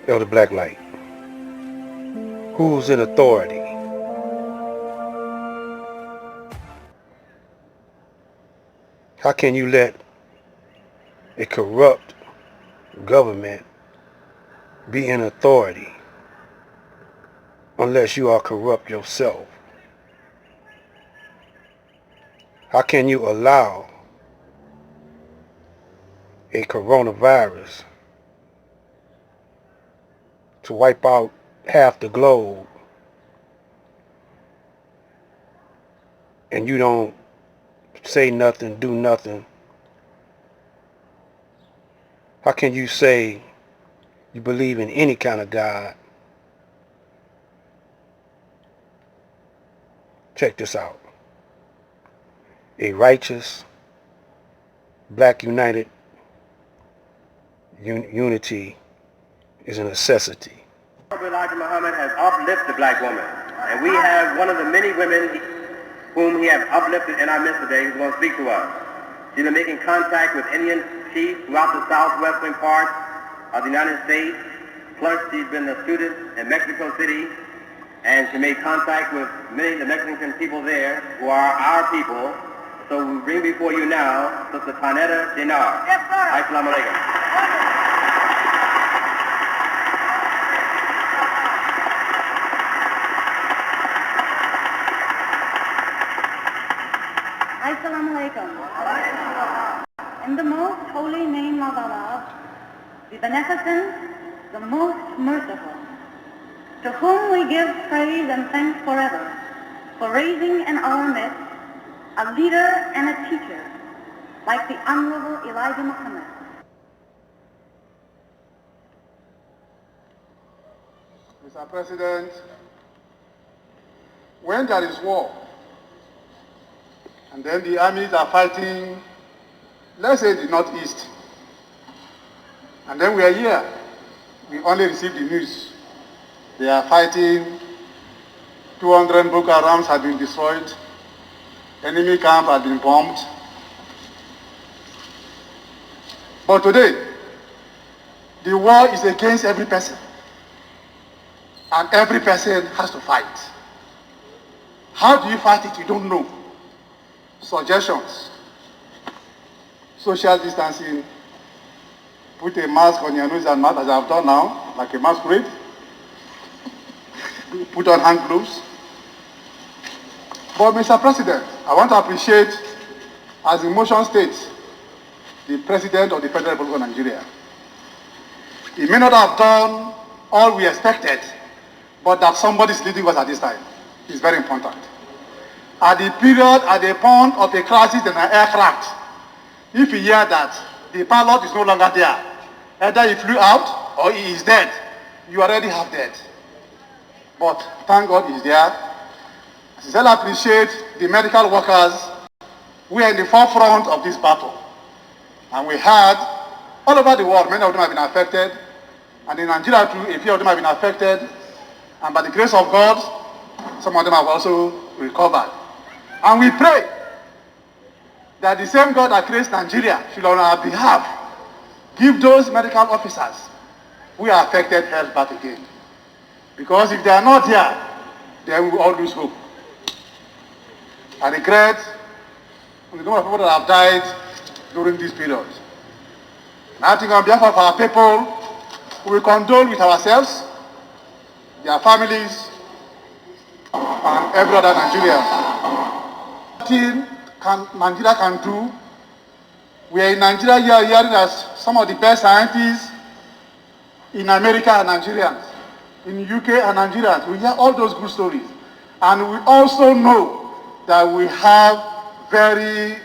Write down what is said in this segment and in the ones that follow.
Elder Blacklight, who's in authority? How can you let a corrupt government be in authority unless you are corrupt yourself? How can you allow a coronavirus to wipe out half the globe and you don't say nothing, do nothing? How can you say you believe in any kind of God? Check this out. A righteous, black united unity is a necessity. Elijah Muhammad has uplifted the black woman. And we have one of the many women whom he has uplifted in our midst today who's going to speak to us. She's been making contact with Indian chiefs throughout the southwestern part of the United States. Plus, she's been a student in Mexico City, and she made contact with many of the Mexican people there who are our people. So we bring before you now Sister Tanetta Dinar. Yes, sir. Assalamu alaikum. Assalamu alaikum. In the most holy name of Allah, the Beneficent, the most merciful, to whom we give praise and thanks forever, for raising in our midst a leader and a teacher like the Honorable Elijah Muhammad. Mr. President, when there is war, and then the armies are fighting, let's say the Northeast, and then we are here, we only receive the news. They are fighting, 200 Boko Harams have been destroyed, enemy camp has been bombed. But today, the war is against every person, and every person has to fight. How do you fight it? You don't know. Suggestions: social distancing, put a mask on your nose and mouth as I've done now, like a masquerade, put on hand gloves. But Mr. President, I want to appreciate, as the motion states, the President of the Federal Republic of Nigeria. He may not have done all we expected, but that somebody is leading us at this time is very important. At the period, at the point of a crisis in an aircraft, if you hear that the pilot is no longer there, either he flew out or he is dead, you already have dead. But thank God he's there. I sincerely appreciate the medical workers who are in the forefront of this battle. And we had, all over the world, many of them have been affected, and in Nigeria too, a few of them have been affected, and by the grace of God, some of them have also recovered. And we pray that the same God that creates Nigeria should on our behalf give those medical officers who are affected health back again. Because if they are not here, then we will all lose hope. I regret the number of people that have died during this period. And I think on behalf of our people, we will condole with ourselves, their families, and every other Nigerian. Nigeria can do. We are in Nigeria here hearing that some of the best scientists in America are Nigerians, in the UK are Nigerians. We hear all those good stories. And we also know that we have very,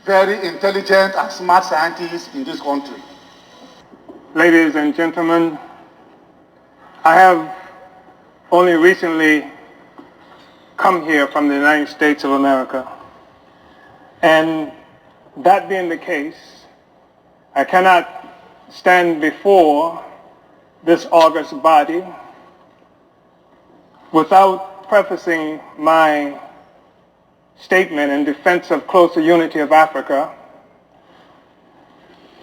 very intelligent and smart scientists in this country. Ladies and gentlemen, I have only recently come here from the United States of America. And that being the case, I cannot stand before this august body without prefacing my statement in defense of closer unity of Africa,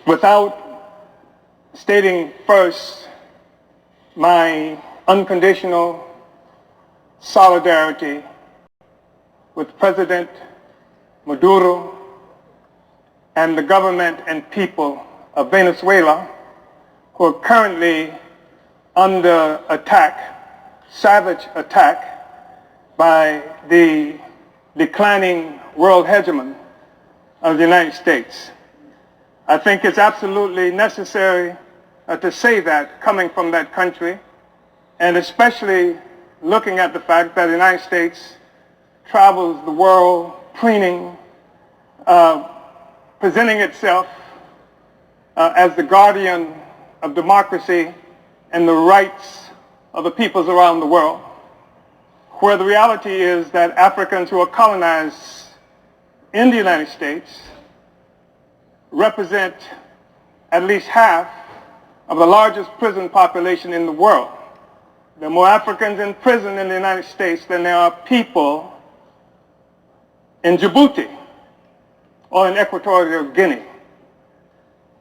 without stating first my unconditional solidarity with President Maduro and the government and people of Venezuela, who are currently under attack, savage attack, by the declining world hegemon of the United States. I think it's absolutely necessary to say that coming from that country, and especially looking at the fact that the United States travels the world preening, presenting itself as the guardian of democracy and the rights of the peoples around the world, where the reality is that Africans who are colonized in the United States represent at least half of the largest prison population in the world. There are more Africans in prison in the United States than there are people in Djibouti or in Equatorial Guinea.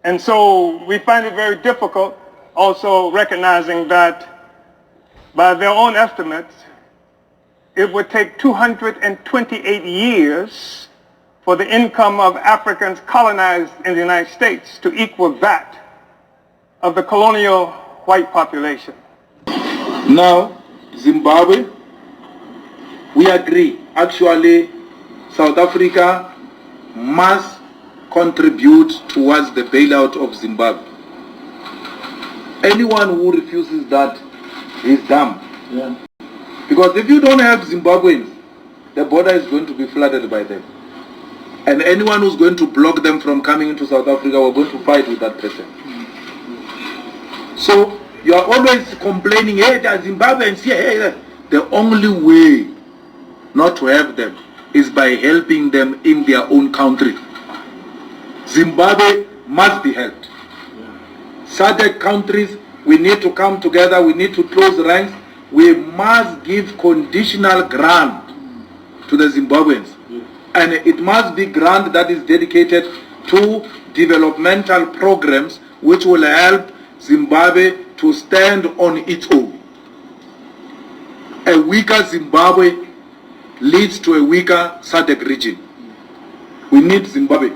And so we find it very difficult, also recognizing that by their own estimates, it would take 228 years for the income of Africans colonized in the United States to equal that of the colonial white population. Now, Zimbabwe, we agree. Actually, South Africa must contribute towards the bailout of Zimbabwe. Anyone who refuses that is dumb. Yeah. Because if you don't have Zimbabweans, the border is going to be flooded by them. And anyone who's going to block them from coming into South Africa, we're going to fight with that person. So you are always complaining, hey, there are Zimbabweans here. Hey. The only way not to have them is by helping them in their own country. Zimbabwe must be helped. SADC countries, we need to come together, we need to close ranks. We must give conditional grant to the Zimbabweans. And it must be grant that is dedicated to developmental programs which will help Zimbabwe to stand on its own. A weaker Zimbabwe leads to a weaker SADC region. We need Zimbabwe.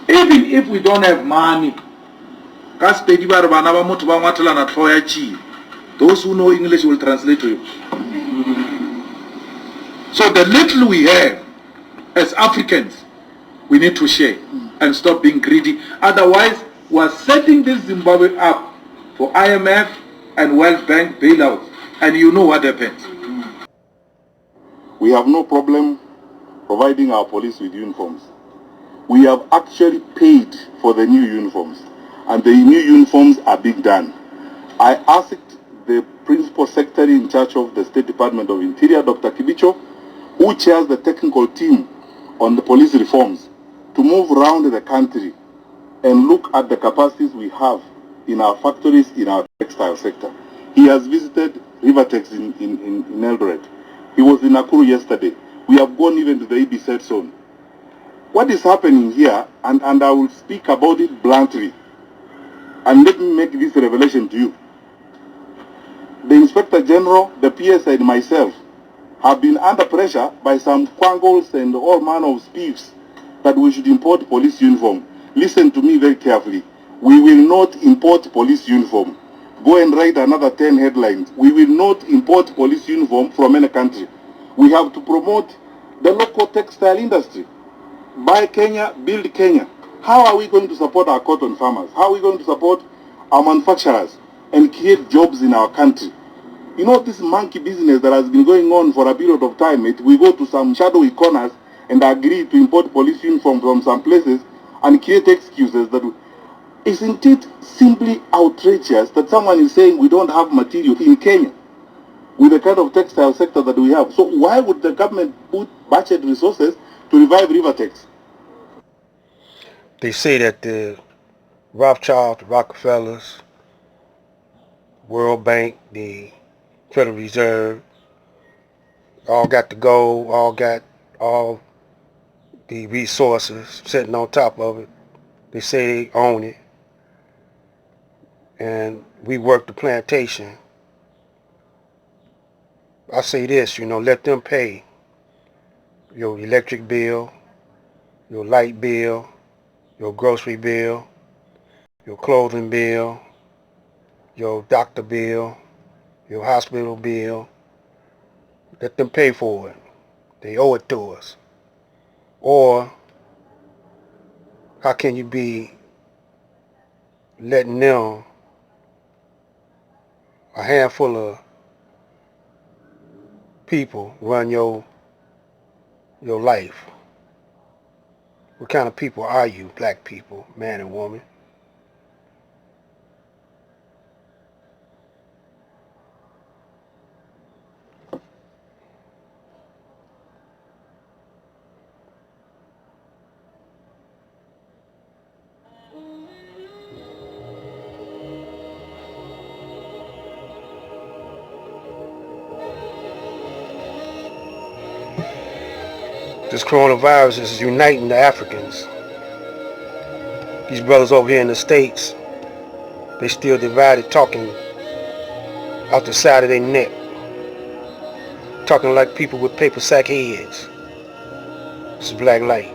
Even if we don't have money, those who know English will translate to you. So the little we have as Africans, we need to share and stop being greedy. Otherwise, we are setting this Zimbabwe up for IMF and World Bank bailouts. And you know what happens. We have no problem providing our police with uniforms. We have actually paid for the new uniforms, and the new uniforms are being done. I asked the Principal Secretary in charge of the State Department of Interior, Dr. Kibicho, who chairs the technical team on the police reforms, to move around the country and look at the capacities we have in our factories, in our textile sector. He has visited Rivertex in Eldoret. He was in Nakuru yesterday. We have gone even to the EBZ zone. What is happening here, and I will speak about it bluntly, and let me make this revelation to you. The Inspector General, the PS, and myself have been under pressure by some quangles and all manner of spies that we should import police uniform. Listen to me very carefully. We will not import police uniform. Go and write another 10 headlines. We will not import police uniform from any country. We have to promote the local textile industry. Buy Kenya, build Kenya. How are we going to support our cotton farmers? How are we going to support our manufacturers and create jobs in our country? You know, this monkey business that has been going on for a period of time, we go to some shadowy corners and agree to import police uniform from some places and create excuses that... Isn't it simply outrageous that someone is saying we don't have material in Kenya with the kind of textile sector that we have? So why would the government put budget resources to revive Rivertex? They say that the Rothschilds, the Rockefellers, World Bank, the Federal Reserve, all got the gold, all got all the resources sitting on top of it. They say they own it. and we work the plantation, I say this, let them pay your electric bill, your light bill, your grocery bill, your clothing bill, your doctor bill, your hospital bill. Let them pay for it. They owe it to us. Or how can you be letting them, a handful of people, run your life? What kind of people are you, black people, man and woman? This coronavirus is uniting the Africans. These brothers over here in the States, they still divided, talking out the side of their neck, talking like people with paper sack heads. This is black light.